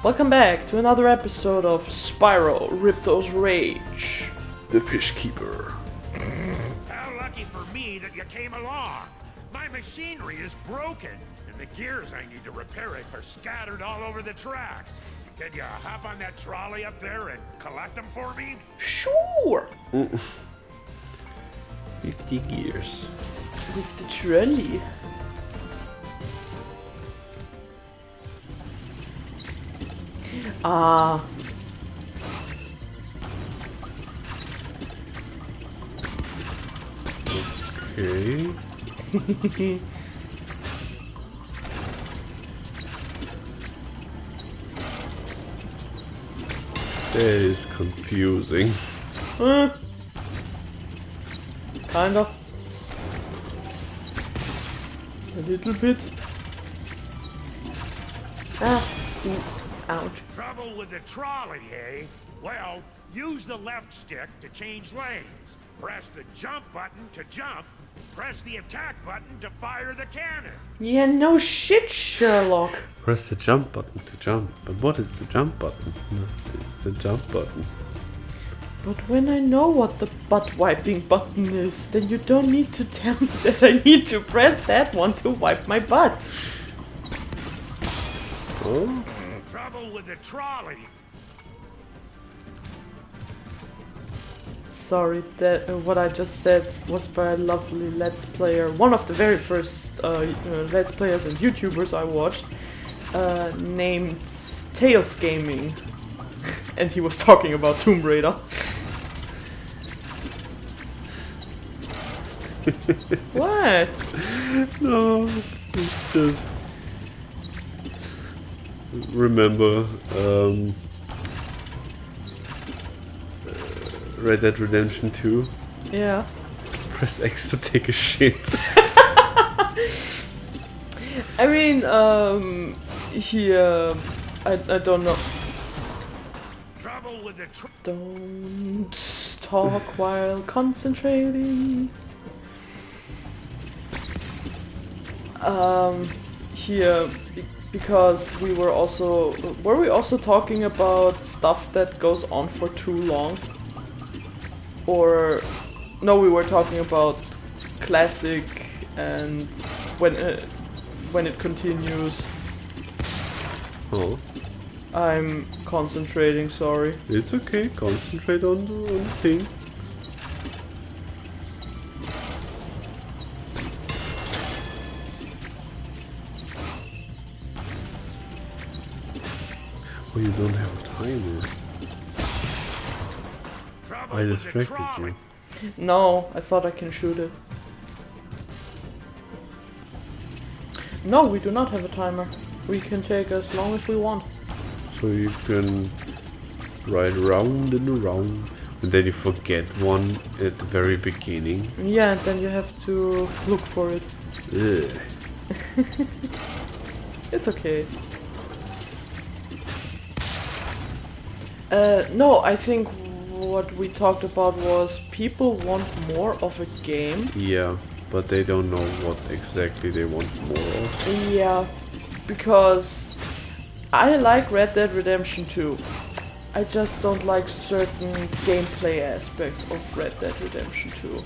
Welcome back to another episode of Spyro, Ripto's Rage. The Fish Keeper. How lucky for me that you came along. My machinery is broken, and the gears I need to repair it are scattered all over the tracks. Can you hop on that trolley up there and collect them for me? Sure! 50 gears. With the trolley. Ah. Okay. That is confusing. Kind of. A little bit. Ah. Ooh. Ouch. Trouble with the trolley, eh? Well, use the left stick to change lanes. Press the jump button to jump. Press the attack button to fire the cannon. Yeah, no shit, Sherlock. Press the jump button to jump. But what is the jump button? It's the jump button. But when I know what the butt wiping button is, then you don't need to tell me that I need to press that one to wipe my butt. Oh? Trouble with the trolley. Sorry, that what I just said was by a lovely Let's Player, one of the very first Let's Players and YouTubers I watched, named Tails Gaming, and he was talking about Tomb Raider. What? No, it's just... Remember, Red Dead Redemption 2? Yeah. Press X to take a shit. I mean, I don't know. Trouble with the Don't talk while concentrating. Because we were we also talking about stuff that goes on for too long? Or, no, we were talking about classic and when it continues. Oh. I'm concentrating, sorry. It's okay, concentrate on the thing. Oh, you don't have a timer. trouble I with the distracted trolley. you. No, I thought I can shoot it. No, we do not have a timer. We can take as long as we want. So you can ride round and around, and then you forget one at the very beginning. Yeah, and then you have to look for it. Ugh. It's okay. No, I think what we talked about was people want more of a game. Yeah, but they don't know what exactly they want more of. Yeah, because I like Red Dead Redemption 2. I just don't like certain gameplay aspects of Red Dead Redemption 2.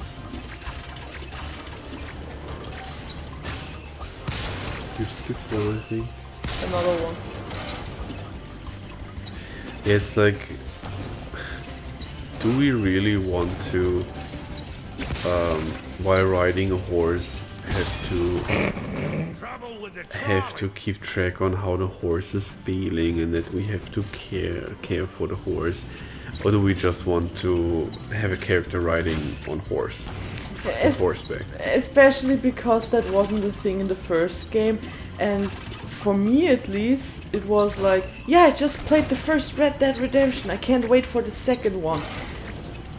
You skipped one, I think. Another one. Yeah, it's like, do we really want to, while riding a horse, Trouble with the have to trolley. keep track on how the horse is feeling, and that we have to care for the horse, or do we just want to have a character riding on horseback? Especially because that wasn't the thing in the first game, and for me at least, it was like, yeah, I just played the first Red Dead Redemption, I can't wait for the second one.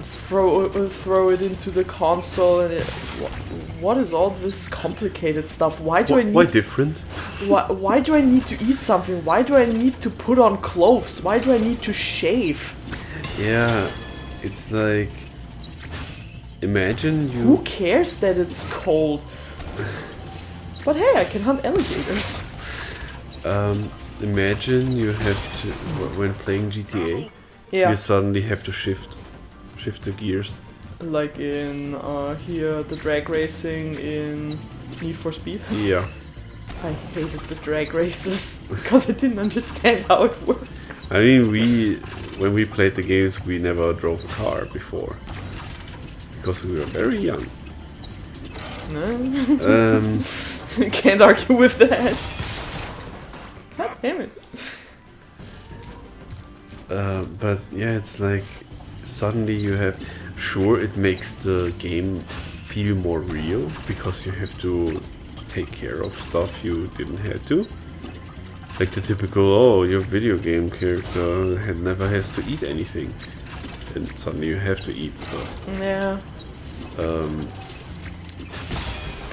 Throw it into the console, and what is all this complicated stuff? Why do I need? Why different? Why do I need to eat something? Why do I need to put on clothes? Why do I need to shave? Yeah, it's like, imagine you... Who cares that it's cold? But hey, I can hunt alligators. imagine you have to, when playing GTA, Yeah. you suddenly have to shift the gears. Like in here, the drag racing in Need for Speed. Yeah. I hated the drag races because I didn't understand how it works. I mean, when we played the games, we never drove a car before because we were very young. No. Can't argue with that. God damn it. But yeah, it's like suddenly you have. Sure, it makes the game feel more real because you have to take care of stuff you didn't have to. Like the typical, your video game character never has to eat anything, and suddenly you have to eat stuff. Yeah.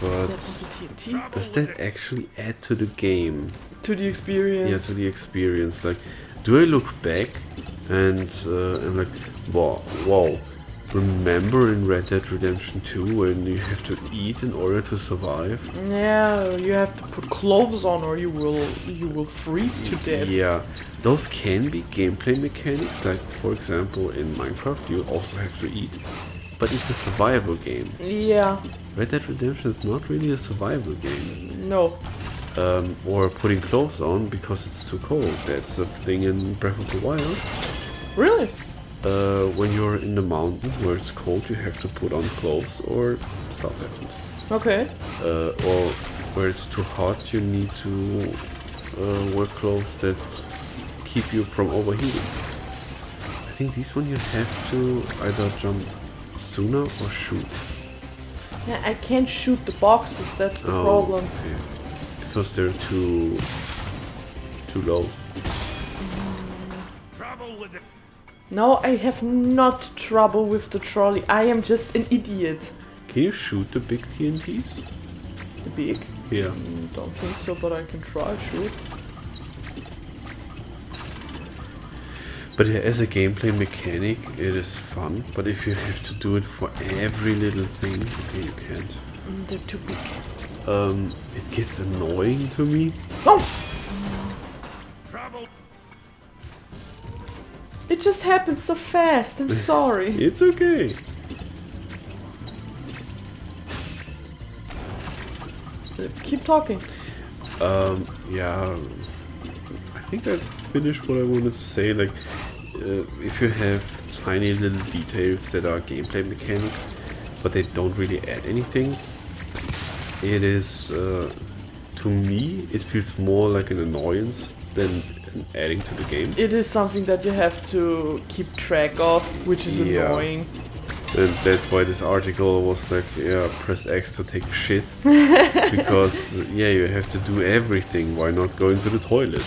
But That was a TNT. does that actually add to the game? To the experience. Yeah, to the experience. Like, do I look back and I'm like, wow. Remember in Red Dead Redemption 2 when you have to eat in order to survive? Yeah, you have to put clothes on or you will freeze to death. Yeah, those can be gameplay mechanics. Like, for example, in Minecraft, you also have to eat. But it's a survival game. Yeah. Red Dead Redemption is not really a survival game. No. Or putting clothes on because it's too cold. That's a thing in Breath of the Wild. Really? When you're in the mountains where it's cold, you have to put on clothes or stuff happens. Okay. Or where it's too hot, you need to wear clothes that keep you from overheating. I think this one you have to either jump sooner or shoot. Yeah, I can't shoot the boxes, that's the problem. Okay. Because they're too low. Trouble with it. No, I have not trouble with the trolley. I am just an idiot. Can you shoot the big TNTs? The big? Yeah. Don't think so, but I can try, sure. But yeah, as a gameplay mechanic, it is fun. But if you have to do it for every little thing, okay, you can't. They're too big. It gets annoying to me. No! Trouble. It just happened so fast, I'm sorry. It's okay. Keep talking. Yeah, I think I finished what I wanted to say. Like, if you have tiny little details that are gameplay mechanics, but they don't really add anything, it is, to me, it feels more like an annoyance than adding to the game. It is something that you have to keep track of, which is Yeah. annoying. And that's why this article was like, yeah, press X to take a shit. Because, yeah, you have to do everything. Why not going to the toilet?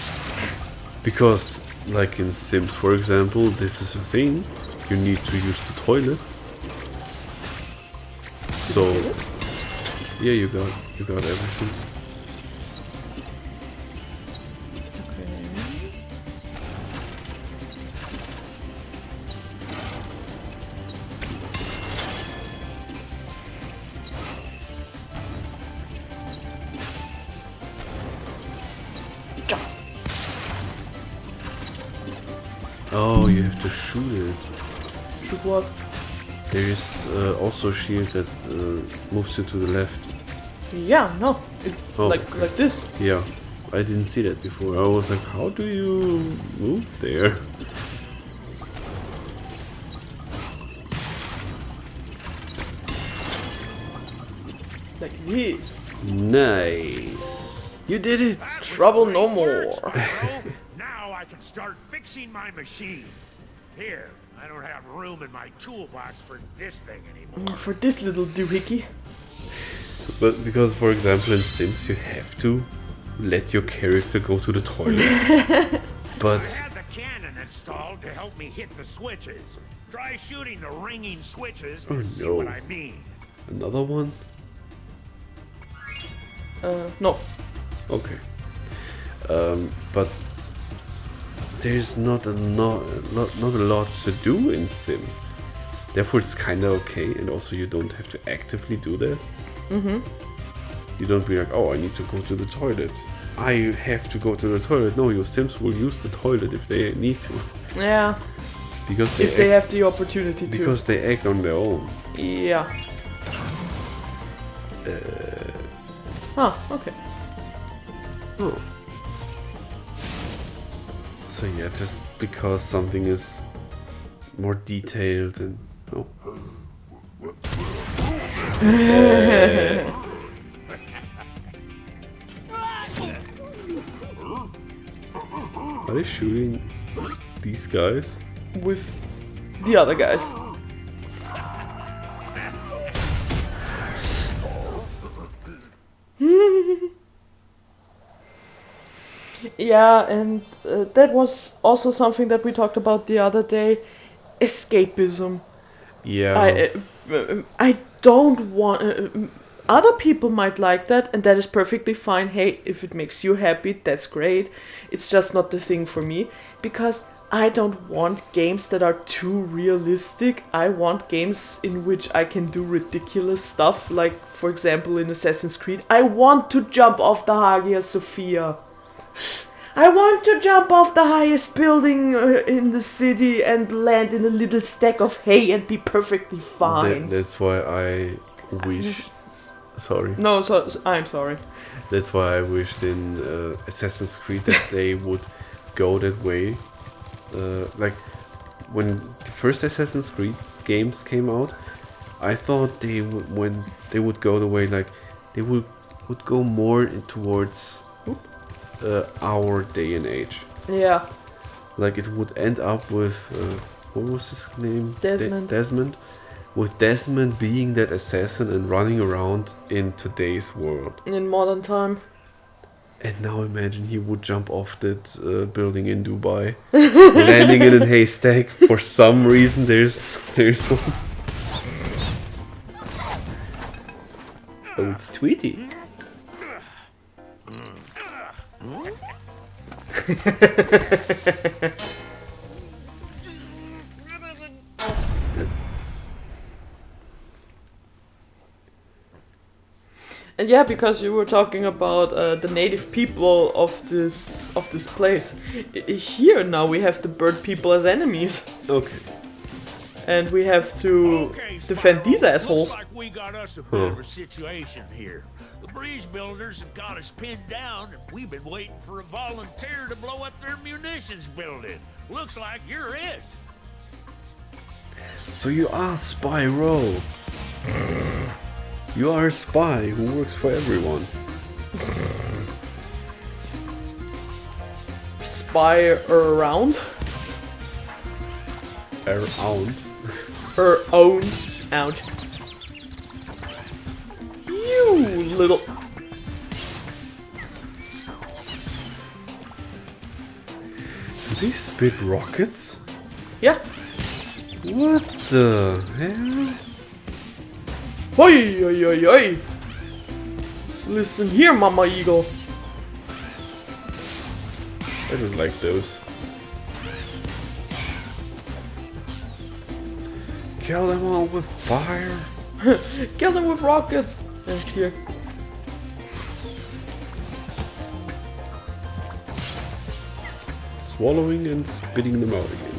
Because, like in Sims, for example, this is a thing. You need to use the toilet. So, yeah, you got everything. Okay. Jump. Oh, you have to shoot it. Shoot what? There is also a shield that moves you to the left. Yeah, no. It, Oh, like okay. like this. Yeah, I didn't see that before. I was like, how do you move there? Like this. Nice. You did it. That was Trouble great no work, more. Spyro. Now I can start fixing my machines. Here, I don't have room in my toolbox for this thing anymore. For this little doohickey. But because, for example, in Sims, you have to let your character go to the toilet. I But had the cannon installed to help me hit the switches. Try shooting the ringing switches Oh, and see no. what I mean. another one? No. Okay. But there's not a lot to do in Sims. Therefore, it's kind of okay, and also you don't have to actively do that. Mm-hmm. You don't be like, oh, I need to go to the toilet. I have to go to the toilet. No, your Sims will use the toilet if they need to. Yeah. Because If they have the opportunity to. Because they act on their own. Yeah. Okay. Oh. So yeah, just because something is more detailed and oh. Are they shooting these guys? With the other guys. Yeah, and that was also something that we talked about the other day. Escapism. Yeah. I don't want. Other people might like that, and that is perfectly fine. Hey, if it makes you happy, that's great. It's just not the thing for me, because I don't want games that are too realistic. I want games in which I can do ridiculous stuff, like, for example, in Assassin's Creed. I want to jump off the Hagia Sophia. I want to jump off the highest building in the city and land in a little stack of hay and be perfectly fine. That's why I wish... Sorry. No, I'm sorry. That's why I wished in Assassin's Creed that they would go that way. Like, when the first Assassin's Creed games came out, I thought they would go the way, like, they would go more towards our day and age. Yeah. Like, it would end up with what was his name? Desmond. Desmond. With Desmond being that assassin and running around in today's world. In modern time. And now imagine he would jump off that building in Dubai, landing in a haystack. For some reason, there's one. Oh, it's Tweety. And yeah, because you were talking about the native people of this place. Here now we have the bird people as enemies. Okay. And we have to defend these assholes. Looks like we got us a bit of a situation here. The breeze builders have got us pinned down, and we've been waiting for a volunteer to blow up their munitions building. Looks like you're it. So you are Spyro. You are a spy who works for everyone. Spy around? Around. Her own. Ouch. You little. Do they spit rockets? Yeah. What the hell? Oi, oi, oi, oi. Listen here, Mama Eagle. I don't like those. Kill them all with fire. Kill them with rockets. And here. Swallowing and spitting them out again.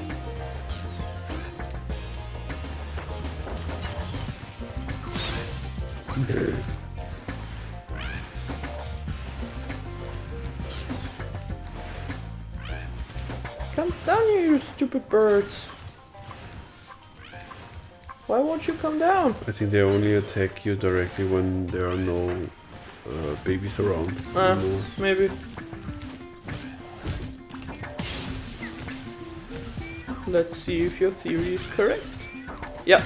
Come down here, you stupid birds. Why won't you come down? I think they only attack you directly when there are no babies around. anymore. Maybe. Let's see if your theory is correct. Yeah.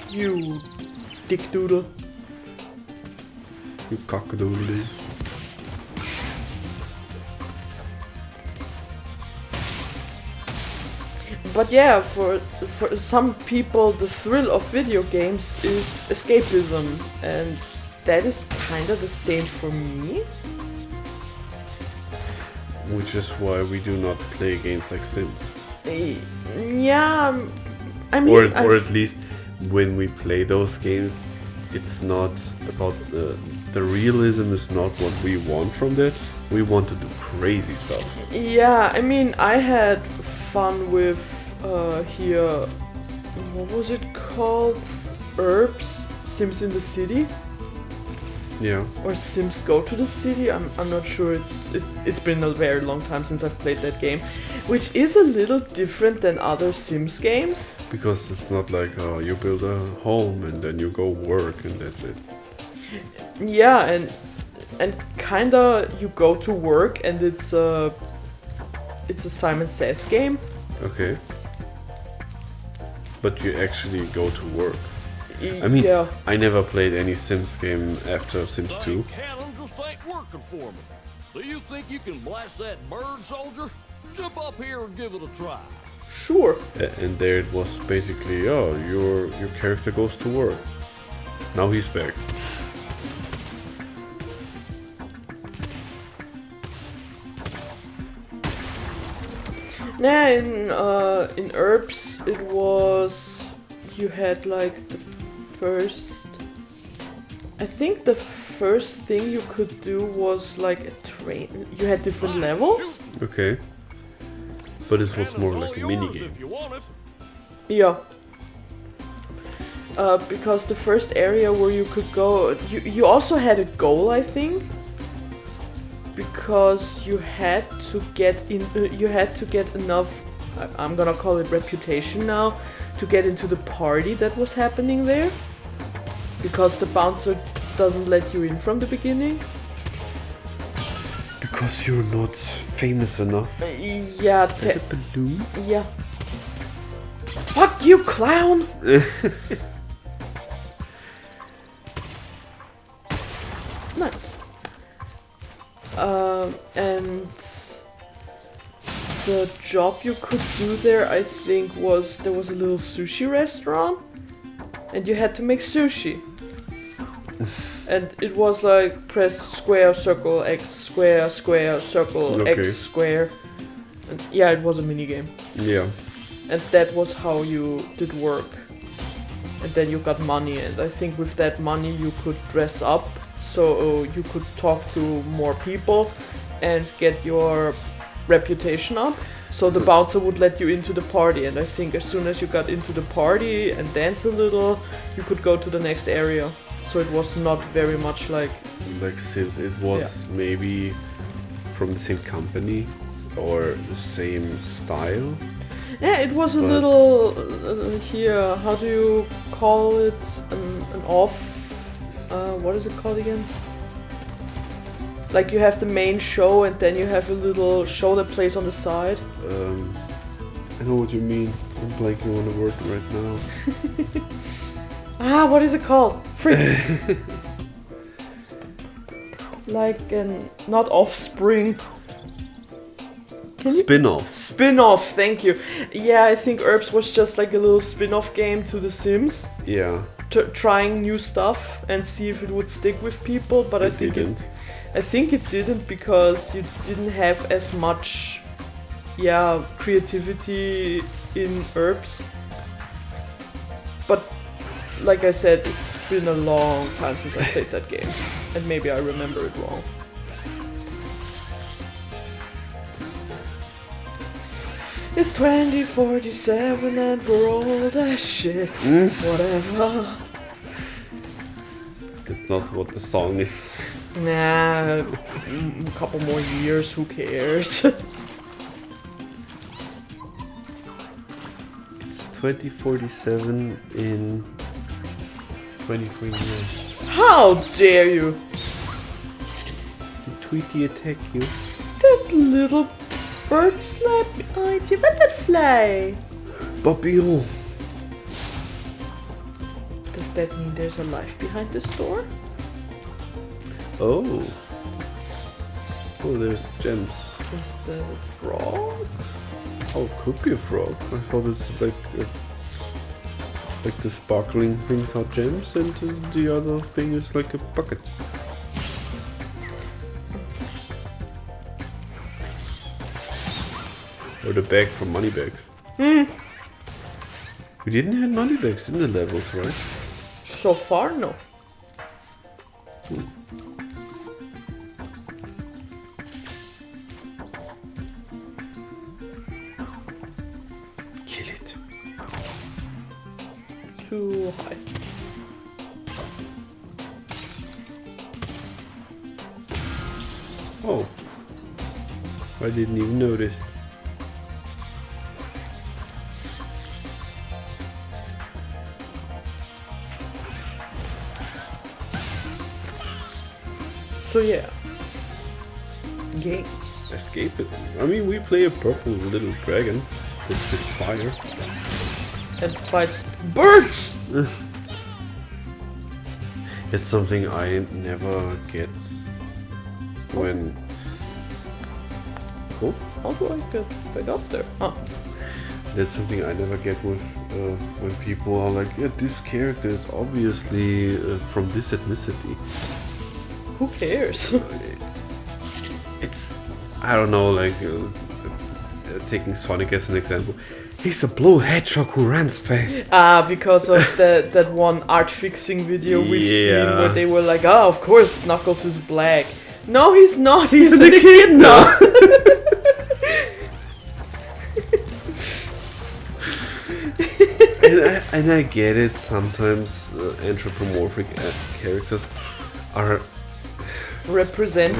You dick doodle. You cockadoodle. But yeah, for some people the thrill of video games is escapism, and that is kind of the same for me. Which is why we do not play games like Sims. Yeah, I mean, or at least when we play those games, it's not about the realism is not what we want from that. We want to do crazy stuff. Yeah, I mean, I had fun with here. What was it called? Herbs? Sims in the City? Yeah. Or Sims Go to the City? I'm not sure. It's been a very long time since I've played that game, which is a little different than other Sims games. Because it's not like you build a home and then you go work and that's it. Yeah, and kinda you go to work and it's a Simon Says game. Okay. But you actually go to work. I mean, yeah. I never played any Sims game after Sims 2. Cannon just ain't working for me. Do you think you can blast that bird, soldier? Jump up here and give it a try. Sure. And there it was basically, oh, your character goes to work. Now he's back. Nah, in Herbs it was you had like the first. I think the first thing you could do was like a train. You had different levels. Okay. But this was more like a mini game. Yeah. Because the first area where you could go, you also had a goal, I think. Because you had to get in, you had to get enough. I'm gonna call it reputation now, to get into the party that was happening there. Because the bouncer doesn't let you in from the beginning. Because you're not famous enough. Yeah. Is that a balloon? Yeah. Fuck you, clown! Nice. And the job you could do there, I think, was there was a little sushi restaurant, and you had to make sushi. And it was like press square, circle, X, square, square, circle, Okay. X, square. And yeah, it was a mini game. Yeah. And that was how you did work. And then you got money, and I think with that money you could dress up, so you could talk to more people and get your reputation up. So the bouncer would let you into the party, and I think as soon as you got into the party and dance a little, you could go to the next area. So it was not very much like Sims. It was maybe from the same company or the same style. yeah, it was a But- little here. How do you call it? An off. What is it called again? Like you have the main show and then you have a little show that plays on the side. I know what you mean. I'm blanking on the word right now. What is it called? Freak. Like an not offspring. Can you? Spin-off. Spin-off. Thank you. Yeah, I think Herbs was just like a little spin-off game to The Sims, Yeah. trying new stuff and see if it would stick with people. But I think it didn't because you didn't have as much, creativity in Herbs. But like I said, it's been a long time since I played that game, and maybe I remember it wrong. It's 2047 and we're old as shit. Whatever. That's not what the song is. Nah, a couple more years, who cares? It's 2047 in 2029. How dare you? Did Tweety attack you? That little bird slapped me. Oh, it's a butterfly. Bobby! Does that mean there's a life behind this door? Oh. Oh, there's gems. Is that a frog? Oh, could be a frog. I thought it's like the sparkling things are gems and the other thing is like a bucket. Or the bag from Moneybags. We didn't have Moneybags in the levels, right? So far, no. Kill it. Too high. Oh. I didn't even notice. So yeah. Games. Escape it. I mean, we play a purple little dragon that spits fire. And fights birds! It's something I never get when... Oh, How do I get back up there? Huh. that's something I never get with when people are like, yeah, this character is obviously from this ethnicity. Who cares? It's, I don't know, like taking Sonic as an example. He's a blue hedgehog who runs fast. Because of that one art fixing video we've seen Yeah. where they were like, of course Knuckles is black. No, he's not. He's an echidna. And I get it. Sometimes anthropomorphic characters are Representing.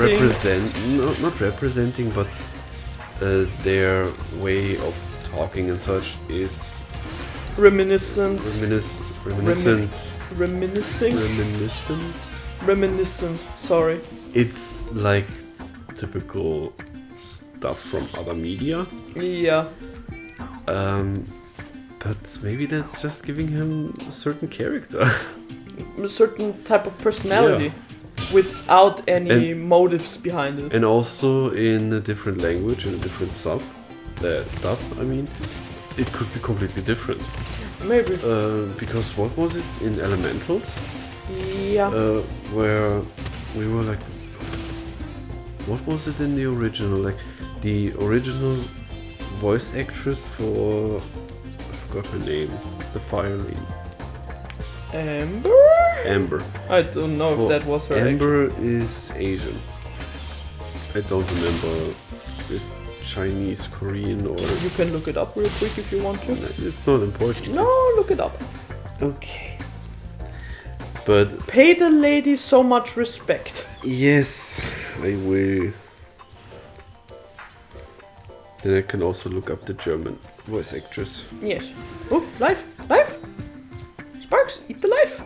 not representing, but their way of talking and such is Reminiscent. Reminiscent. Sorry. It's like typical stuff from other media. Yeah. But maybe that's just giving him a certain character. A certain type of personality. Without any motives behind it. And also in a different language, in a different dub, I mean, it could be completely different. Maybe. Because what was it in Elementals? Yeah. Where we were like, what was it in the original? Like the original voice actress for, I forgot her name, the Fire Lady. Amber. I don't know if that was her. Amber is Asian. I don't remember if Chinese, Korean, or... You can look it up real quick if you want to. It's not important. No, look it up. Okay. But... Pay the lady so much respect. Yes, I will. Then I can also look up the German voice actress. Yes. Oh, life! Life! Sparks, eat the life!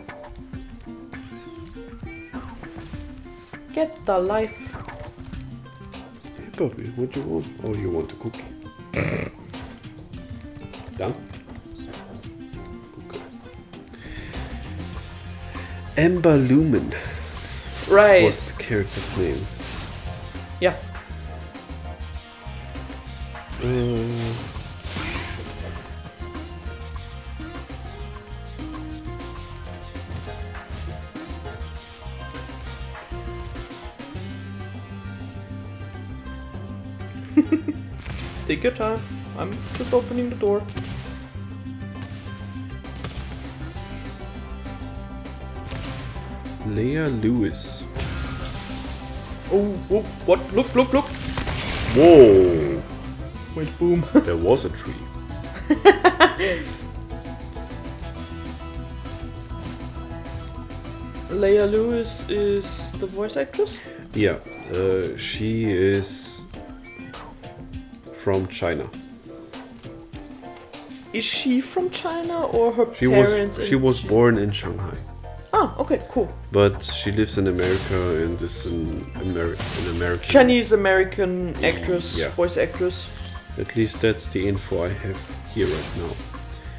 Get the life. Hey Bobby, what do you want? Oh, you want a cookie. Done? Okay. Amber Lumen Right. was the character's name. Yeah. Take your time. I'm just opening the door. Leia Lewis. Oh, what? Look, look, look! Whoa! Wait, boom. There was a tree. Leia Lewis is the voice actress? Yeah, she is from China. Is she from China or her She parents? was born in Shanghai, Ah, okay, cool. but she lives in America and is an American. Chinese American actress, Yeah. voice actress. At least that's the info I have here right now.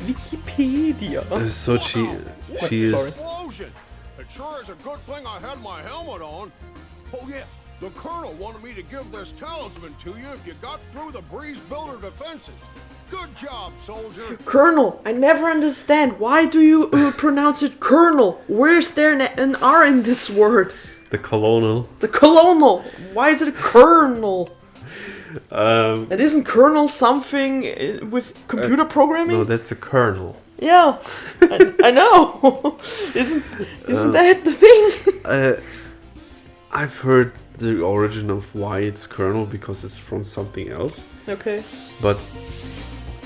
Wikipedia. So she is. Sorry. Explosion! It sure is a good thing I had my helmet on. Oh yeah, the Colonel wanted me to give this talisman to you if you got through the breeze builder defenses. Good job, soldier. Colonel, I never understand. Why do you pronounce it Colonel? Where's there an R in this word? The colonel. The Colonel. Why is it a Colonel? It isn't Colonel something with computer programming? No, that's a colonel. Yeah, I know. Isn't that the thing? I've heard the origin of why it's colonel because it's from something else. Okay. But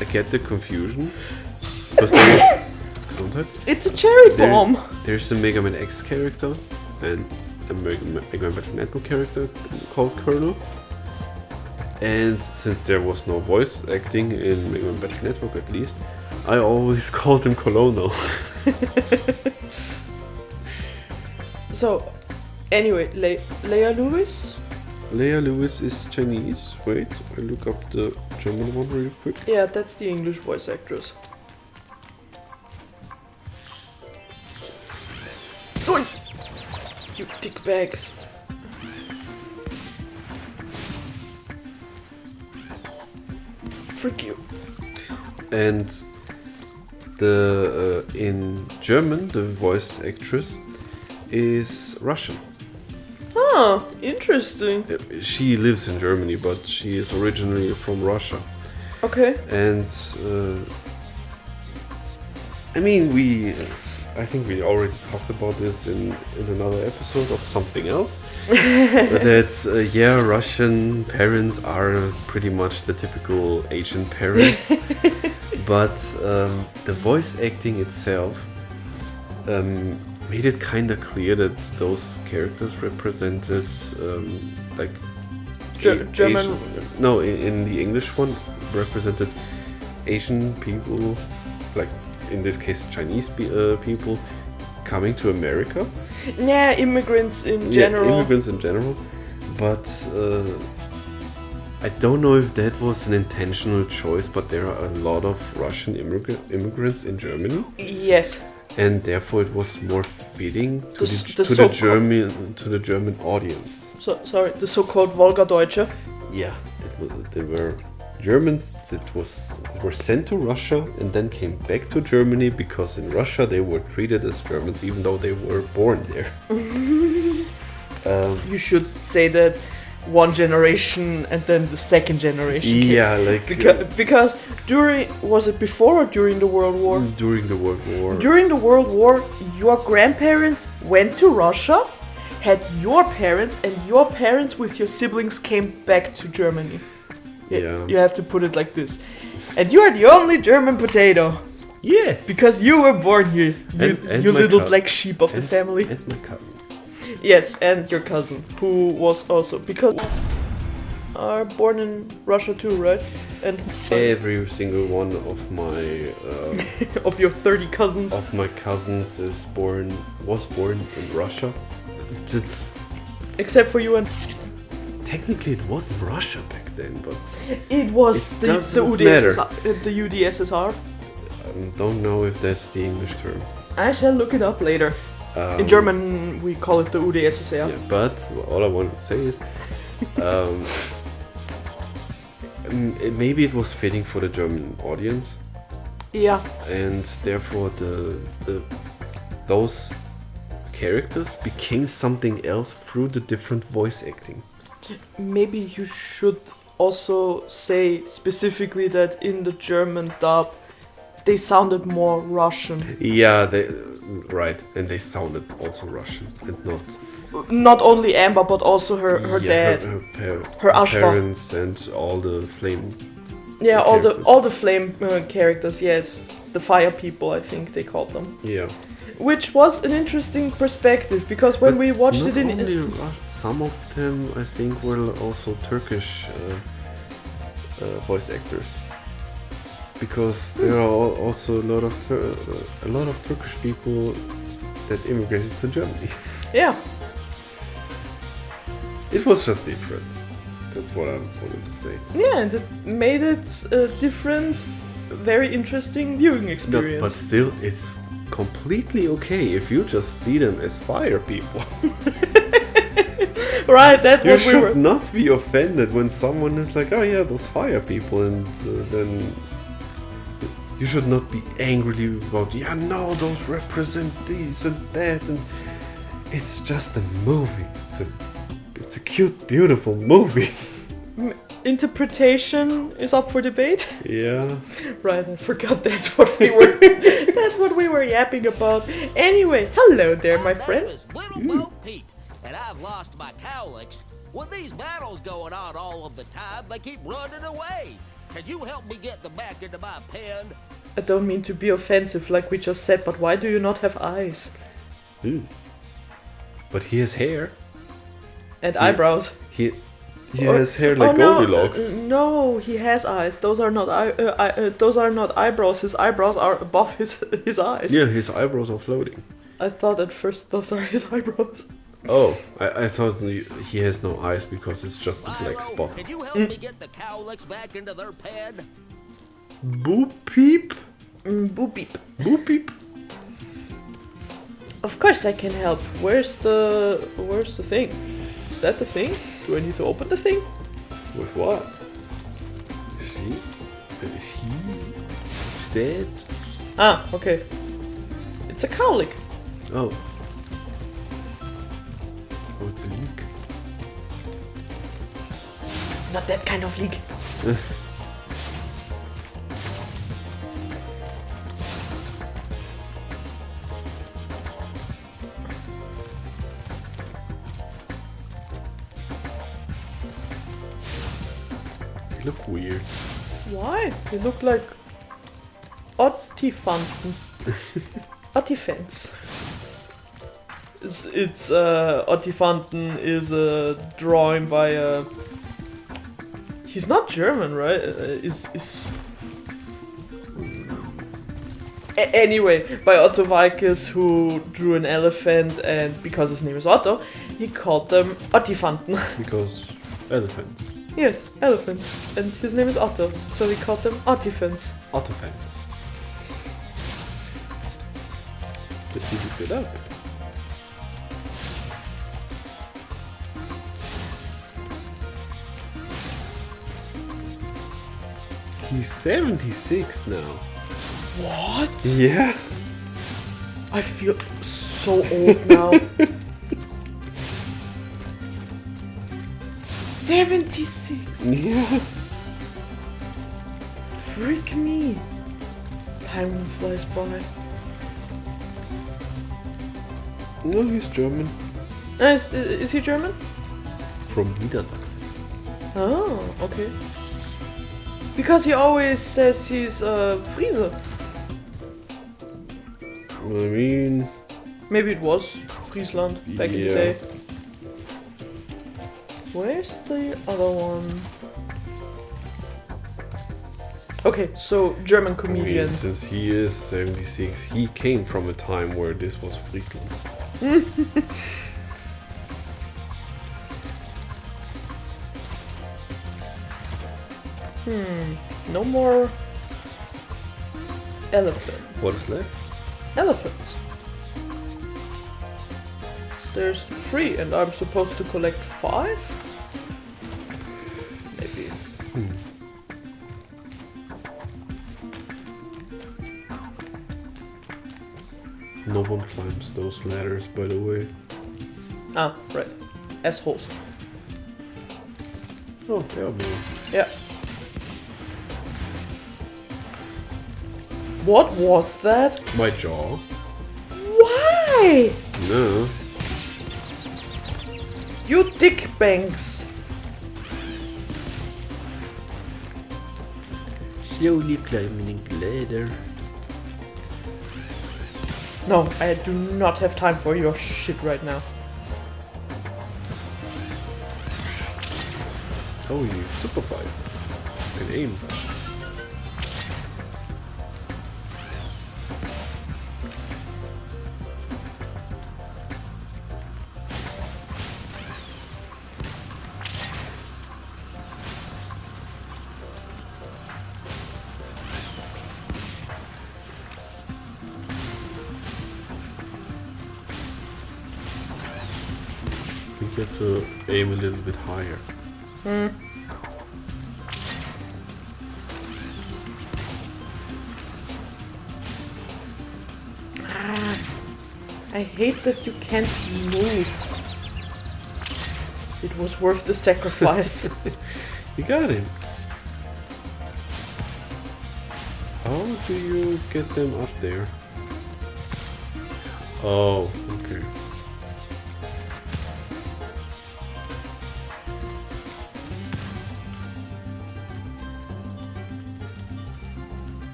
I get the confusion. Because there is... It's a cherry bomb! There's a Mega Man X character and a Mega Man Battle Network character called Colonel. And since there was no voice acting in Mega Man Battle Network at least, I always called him Colonel. So, anyway, Leia Lewis? Leia Lewis is Chinese. Wait, I look up the German one really quick. Yeah, that's the English voice actress. Don't! You dick bags. Freak you. And the in German, the voice actress is Russian. Ah, interesting. She lives in Germany, but she is originally from Russia. Okay. And I mean, I think we already talked about this in another episode of something else. That yeah, Russian parents are pretty much the typical Asian parents, but the voice acting itself made it kind of clear that those characters represented like German. Asian, no, in the English one represented Asian people, like in this case Chinese people coming to America. Yeah, immigrants in general. Yeah, immigrants in general. But I don't know if that was an intentional choice, but there are a lot of Russian immigrants in Germany. Yes. And therefore it was more fitting to the German audience. So sorry, the so-called Wolgadeutsche. Yeah, they were Germans that were sent to Russia and then came back to Germany because in Russia they were treated as Germans even though they were born there. You should say that one generation and then the second generation. Yeah, like because was it before or during the World War? During the World War. During the World War, your grandparents went to Russia, had your parents, and your parents with your siblings came back to Germany. Yeah. You have to put it like this. And you are the only German potato. Yes. Because you were born here. And you my little cousin. black sheep of the family. And my cousin. Yes, and your cousin, who was also, because are born in Russia too, right? And every single one of my of your 30 cousins. Of my cousins was born in Russia. Except for you and... Technically it wasn't Russia back then, but... It was the UdSSR. I don't know if that's the English term. I shall look it up later. In German we call it the UdSSR. Yeah, but all I want to say is... maybe it was fitting for the German audience. Yeah. And therefore those characters became something else through the different voice acting. Maybe you should also say specifically that in the German dub they sounded more Russian. Yeah, right, and they sounded also Russian and not only Amber but also her dad, her Ashva. Parents and all the flame. Yeah, all the flame characters. Yes, the fire people, I think they called them. Yeah. Which was an interesting perspective because when we watched it in some of them I think were also Turkish voice actors, because there are also a lot of Turkish people that immigrated to Germany. Yeah. It was just different. That's what I wanted to say. Yeah, and it made it a different, very interesting viewing experience. But still, it's completely okay if you just see them as fire people. Right, that's you what we were... should not be offended when someone is like, oh yeah, those fire people, and then you should not be angry about, yeah, no, those represent this and that, and it's just a movie. It's a cute, beautiful movie. Interpretation is up for debate. Yeah. Right, I forgot that's what we were yapping about. Anyway, hello there, my friend. Little Bo Peep, and I've lost my cowlicks. With these battles going on all of the time, they keep running away. Can you help me get them back into my pen? I don't mean to be offensive like we just said, but why do you not have eyes? Ooh. But he has hair. And eyebrows. He has hair like Goldilocks. No, he has eyes. Those are not those are not eyebrows. His eyebrows are above his eyes. Yeah, his eyebrows are floating. I thought at first those are his eyebrows. Oh, I thought he has no eyes because it's just a black Spyro, spot. can you help me get the cowlicks back into their pen? Boop peep. Boop beep. Boop peep. Of course I can help. Where's the thing? Is that the thing? Do I need to open the thing? With what? Is he? Is that? Ah, okay. It's a cowlick. Oh. Oh, it's a leak. Not that kind of leak. They look weird. Why? They look like Ottifanten. Ottifants. It's Ottifanten is a drawing by a... He's not German, right? Anyway, by Otto Walkes, who drew an elephant, and because his name is Otto, he called them Ottifanten. Because elephants. Yes, elephants. And his name is Otto, so he called them Ottifants. Ottofans. Did he look it up? He's 76 now. What? Yeah. I feel so old now. 76! Yeah. Freak me! Time flies by. No, he's German. Is he German? From Niedersachsen. Oh, okay. Because he always says he's Friese. I mean... Maybe it was Friesland back in the Yeah. day. Where's the other one? Okay, so German I mean, comedian. since he is 76, he came from a time where this was Friesland. No more elephants. What is left? Elephants. There's 3 and I'm supposed to collect 5? Maybe. No one climbs those ladders, by the way. Ah, right. Assholes. Oh, there are more. Yeah. What was that? My jaw? Why? No. You dick banks. Slowly climbing ladder. No, I do not have time for your shit right now. Oh, you super fight. You can aim. I think you have to aim a little bit higher. I hate that you can't move. It was worth the sacrifice. You got him. How do you get them up there? Oh, okay.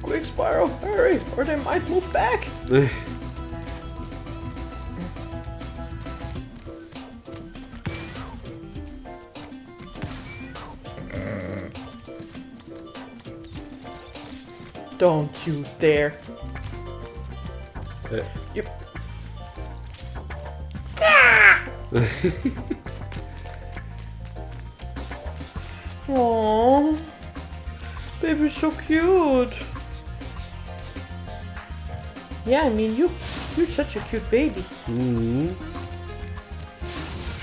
Quick, Spyro, hurry, or they might move back. Don't you dare. Yep. Aww. Baby's so cute. Yeah, I mean, you're such a cute baby. Mm-hmm.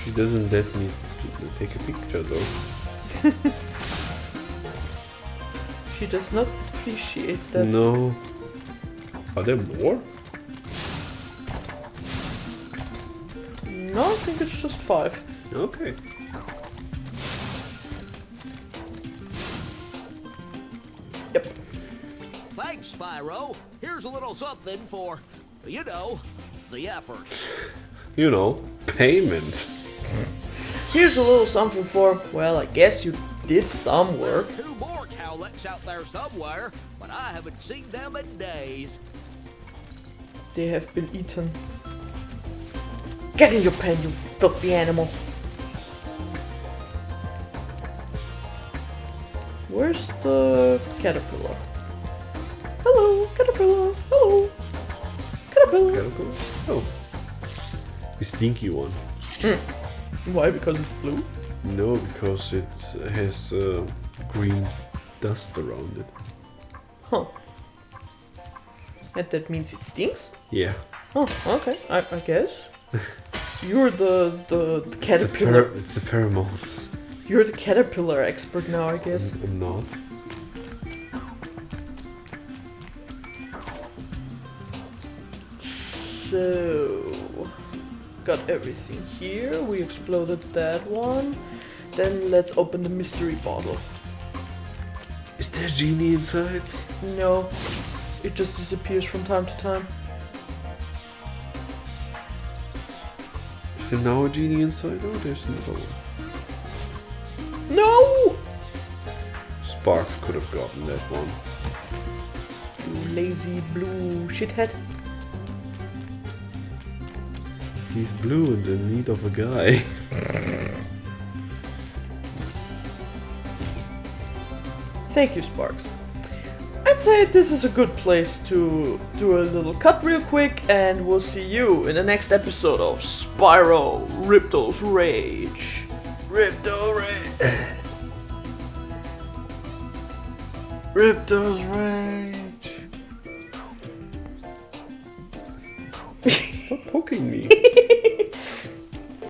She doesn't let me take a picture though. She does not appreciate that. No. Are there more? No, I think it's just 5. Okay. Yep. Thanks, Spyro. Here's a little something for, you know, the effort. You know, payment. Here's a little something for, well, I guess you did some work. 2 more cowlicks out there somewhere, but I haven't seen them in days. They have been eaten. Get in your pen, you filthy animal. Where's the caterpillar? Hello, caterpillar. Hello. Caterpillar. Caterpillar? Oh. The stinky one. Why? Because it's blue? No, because it has green dust around it. Huh. And that means it stinks? Yeah. Oh, okay. I guess. You're the caterpillar. It's the pheromones. You're the caterpillar expert now, I guess. I'm not. So, got everything here. We exploded that one. Then let's open the mystery bottle. Is there a genie inside? No, it just disappears from time to time. Is there now a genie inside? Oh, there's another one. No! Sparks could have gotten that one. You lazy blue shithead. He's blue and in need of a guy. Thank you, Sparks. I'd say this is a good place to do a little cut real quick, and we'll see you in the next episode of Spyro Ripto's Rage. Ripto Rage. Ripto's Rage. Stop poking me.